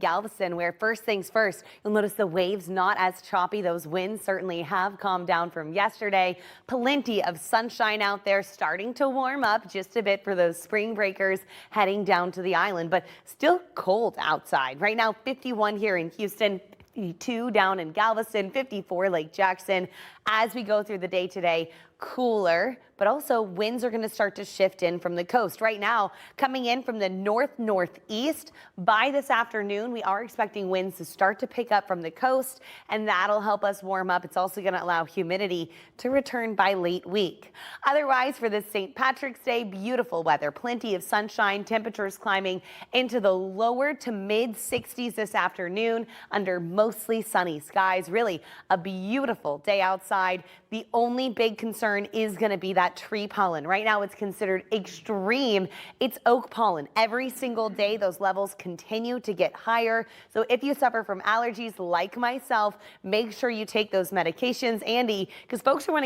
Galveston, where first things first, you'll notice the waves not as choppy. Those winds certainly have calmed down from yesterday. Plenty of sunshine out there, starting to warm up just a bit for those spring breakers heading down to the island, but still cold outside. Right now, 51 here in Houston. 52 down in Galveston, 54 Lake Jackson. As we go through the day today, cooler, but also winds are going to start to shift in from the coast. Right now, coming in from the northeast. By this afternoon, we are expecting winds to start to pick up from the coast, and that'll help us warm up. It's also going to allow humidity to return by late week. Otherwise, for this St. Patrick's Day, beautiful weather, plenty of sunshine, temperatures climbing into the lower to mid 60s this afternoon under mostly sunny skies. Really a beautiful day outside. The only big concern is going to be that tree pollen. Right now it's considered extreme. It's oak pollen. Every single day those levels continue to get higher. So if you suffer from allergies like myself, make sure you take those medications, Andy, because folks are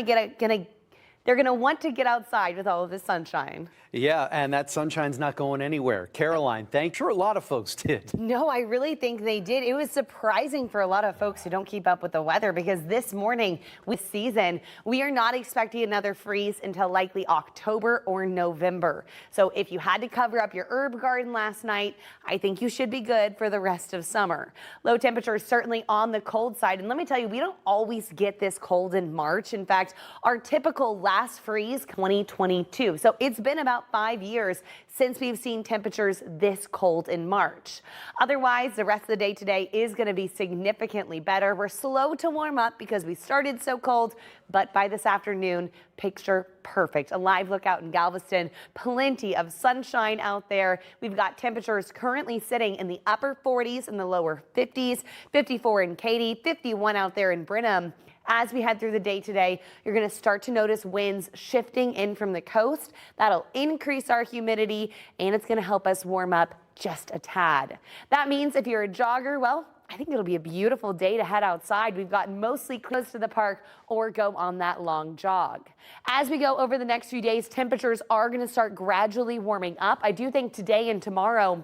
they're going to want to get outside with all of this sunshine. Yeah, and that sunshine's not going anywhere. Caroline, thanks. Sure, a lot of folks did. No, I really think they did. It was surprising for a lot of folks who don't keep up with the weather, because this morning with season, we are not expecting another freeze until likely October or November. So if you had to cover up your herb garden last night, I think you should be good for the rest of summer. Low temperatures certainly on the cold side. And let me tell you, we don't always get this cold in March. In fact, our typical last freeze 2022. So it's been about 5 years since we've seen temperatures this cold in March. Otherwise, the rest of the day today is going to be significantly better. We're slow to warm up because we started so cold, but by this afternoon, picture perfect. A live look out in Galveston, plenty of sunshine out there. We've got temperatures currently sitting in the upper 40s and the lower 50s, 54 in Katy, 51 out there in Brenham. As we head through the day today, you're going to start to notice winds shifting in from the coast. That'll increase our humidity, and it's going to help us warm up just a tad. That means if you're a jogger, well, I think it'll be a beautiful day to head outside. We've got mostly close to the park or go on that long jog. As we go over the next few days, temperatures are going to start gradually warming up. I do think today and tomorrow,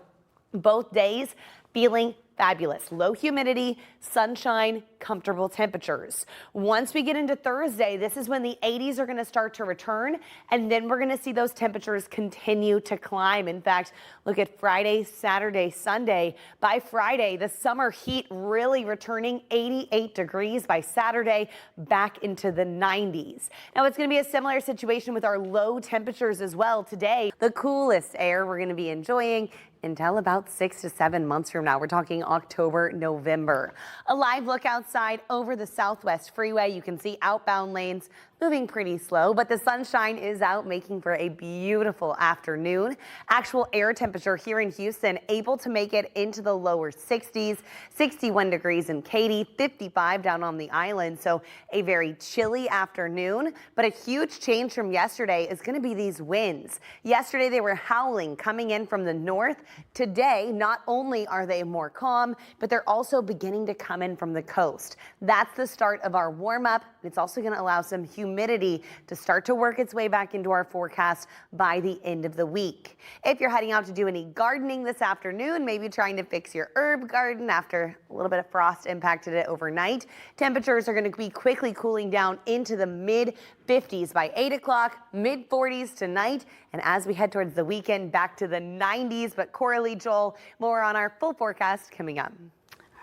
both days, feeling fabulous. Low humidity, sunshine, comfortable temperatures. Once we get into Thursday, this is when the 80s are going to start to return, and then we're going to see those temperatures continue to climb. In fact, look at Friday, Saturday, Sunday. By Friday, the summer heat really returning, 88 degrees by Saturday, back into the 90s. Now, it's going to be a similar situation with our low temperatures as well today. The coolest air we're going to be enjoying until about 6 to 7 months from now. We're talking October, November. A live look outside over the Southwest Freeway. You can see outbound lanes moving pretty slow, but the sunshine is out, making for a beautiful afternoon. Actual air temperature here in Houston able to make it into the lower 60s, 61 degrees in Katy, 55 down on the island. So a very chilly afternoon, but a huge change from yesterday is going to be these winds. Yesterday they were howling coming in from the north. Today, not only are they more calm, but they're also beginning to come in from the coast. That's the start of our warm up. It's also going to allow some humidity to start to work its way back into our forecast by the end of the week. If you're heading out to do any gardening this afternoon, maybe trying to fix your herb garden after a little bit of frost impacted it overnight, temperatures are going to be quickly cooling down into the mid 50s by 8 o'clock, mid 40s tonight. And as we head towards the weekend, back to the 90s. But Coralie, Joel, more on our full forecast coming up.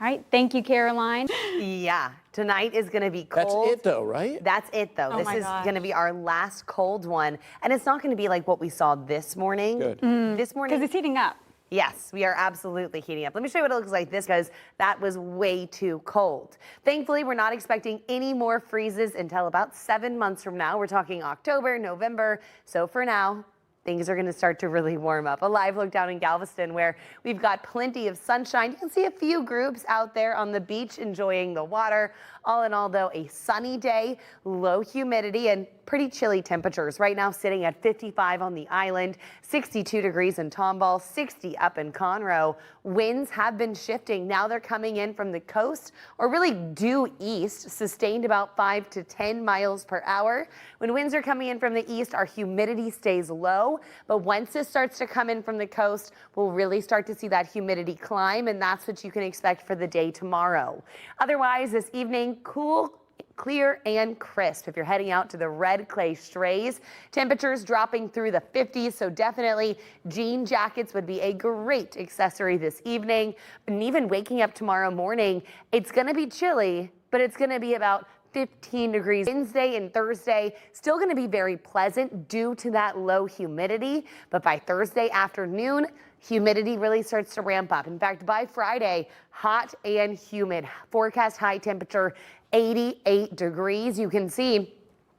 All right. Thank you, Caroline. Yeah, tonight is going to be cold. That's it, though, right? That's it, though. Oh this is going to be our last cold one. And it's not going to be like what we saw this morning. Good. This morning. Because it's heating up. Yes, we are absolutely heating up. Let me show you what it looks like this, because that was way too cold. Thankfully, we're not expecting any more freezes until about 7 months from now. We're talking October, November. So for now, things are going to start to really warm up. A live look down in Galveston, where we've got plenty of sunshine. You can see a few groups out there on the beach enjoying the water. All in all, though, a sunny day, low humidity, and pretty chilly temperatures. Right now sitting at 55 on the island, 62 degrees in Tomball, 60 up in Conroe. Winds have been shifting. Now they're coming in from the coast or really due east, sustained about 5 to 10 miles per hour. When winds are coming in from the east, our humidity stays low. But once this starts to come in from the coast, we'll really start to see that humidity climb, and that's what you can expect for the day tomorrow. Otherwise, this evening, cool, clear and crisp. If you're heading out to the red clay strays, temperatures dropping through the 50s, so definitely jean jackets would be a great accessory this evening. And even waking up tomorrow morning, it's going to be chilly, but it's going to be about 15 degrees. Wednesday and Thursday still going to be very pleasant due to that low humidity, but by Thursday afternoon, humidity really starts to ramp up. In fact, by Friday, hot and humid. Forecast high temperature 88 degrees. You can see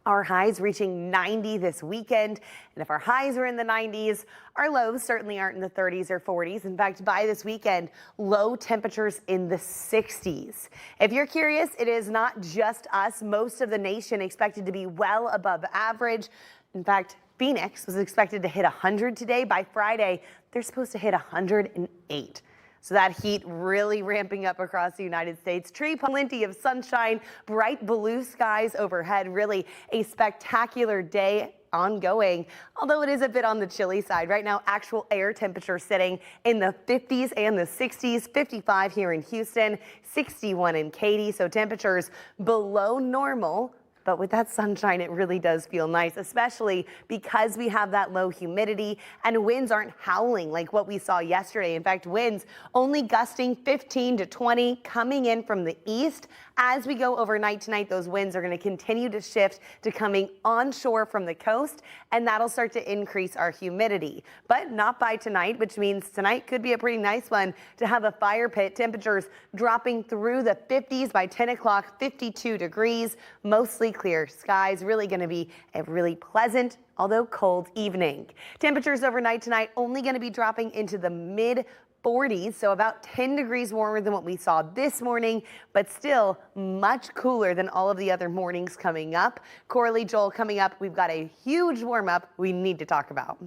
our highs reaching 90 this weekend. And if our highs are in the 90s, our lows certainly aren't in the 30s or 40s. In fact, by this weekend, low temperatures in the 60s. If you're curious, it is not just us. Most of the nation expected to be well above average. In fact, Phoenix was expected to hit 100 today. By Friday, they're supposed to hit 108. So that heat really ramping up across the United States. Plenty of sunshine, bright blue skies overhead. Really a spectacular day ongoing, although it is a bit on the chilly side. Right now, actual air temperature sitting in the 50s and the 60s, 55 here in Houston, 61 in Katy. So temperatures below normal. But with that sunshine, it really does feel nice, especially because we have that low humidity and winds aren't howling like what we saw yesterday. In fact, winds only gusting 15 to 20 coming in from the east. As we go overnight tonight, those winds are going to continue to shift to coming onshore from the coast, and that'll start to increase our humidity. But not by tonight, which means tonight could be a pretty nice one to have a fire pit. Temperatures dropping through the 50s by 10 o'clock, 52 degrees, mostly clear skies. Really going to be a really pleasant, although cold evening. Temperatures overnight tonight only going to be dropping into the mid 40s, so about 10 degrees warmer than what we saw this morning, but still much cooler than all of the other mornings coming up. Coralie, Joel, coming up, we've got a huge warm up we need to talk about.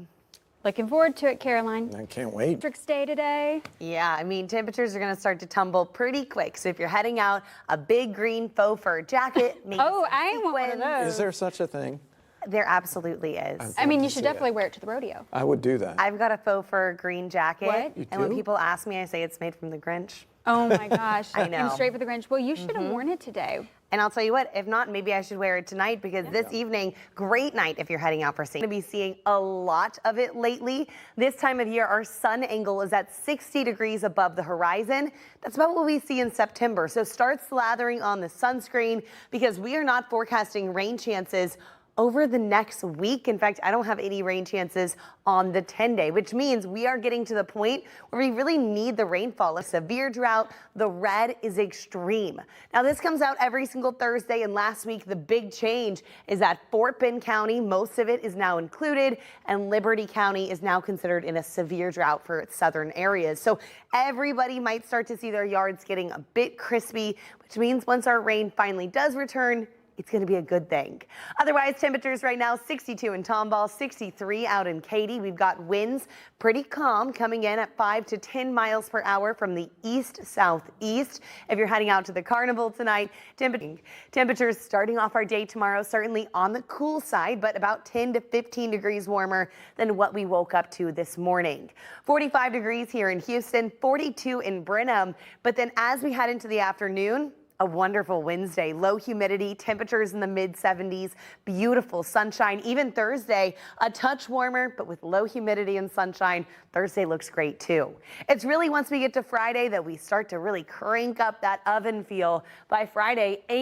Looking forward to it, Caroline. I can't wait. Patrick's Day today. Yeah, I mean, temperatures are going to start to tumble pretty quick. So if you're heading out, a big green faux fur jacket. Maybe Oh, some I want one of sequins. those. Is there such a thing? There absolutely is. I mean, love you to should see definitely it. wear it to the rodeo. I would do that. I've got a faux fur green jacket. What? You And when do? people ask me, I say it's made from the Grinch. Oh my gosh. I know. And straight for the Grinch. Well, you should have worn it today. And I'll tell you what, if not, maybe I should wear it tonight because this evening, great night if you're heading out for St. Going to be seeing a lot of it lately. This time of year, our sun angle is at 60 degrees above the horizon. That's about what we see in September. So start slathering on the sunscreen because we are not forecasting rain chances over the next week. In fact, I don't have any rain chances on the 10-day, which means we are getting to the point where we really need the rainfall. A severe drought, the red is extreme. Now, this comes out every single Thursday, and last week, the big change is that Fort Bend County, most of it is now included, and Liberty County is now considered in a severe drought for its southern areas. So everybody might start to see their yards getting a bit crispy, which means once our rain finally does return, it's going to be a good thing. Otherwise, temperatures right now, 62 in Tomball, 63 out in Katy. We've got winds pretty calm coming in at 5 to 10 miles per hour from the east-southeast. If you're heading out to the carnival tonight, temperatures starting off our day tomorrow, certainly on the cool side, but about 10 to 15 degrees warmer than what we woke up to this morning. 45 degrees here in Houston, 42 in Brenham. But then as we head into the afternoon, a wonderful Wednesday, low humidity, temperatures in the mid 70s, beautiful sunshine. Even Thursday, a touch warmer, but with low humidity and sunshine, Thursday looks great too. It's really once we get to Friday that we start to really crank up that oven feel. By Friday,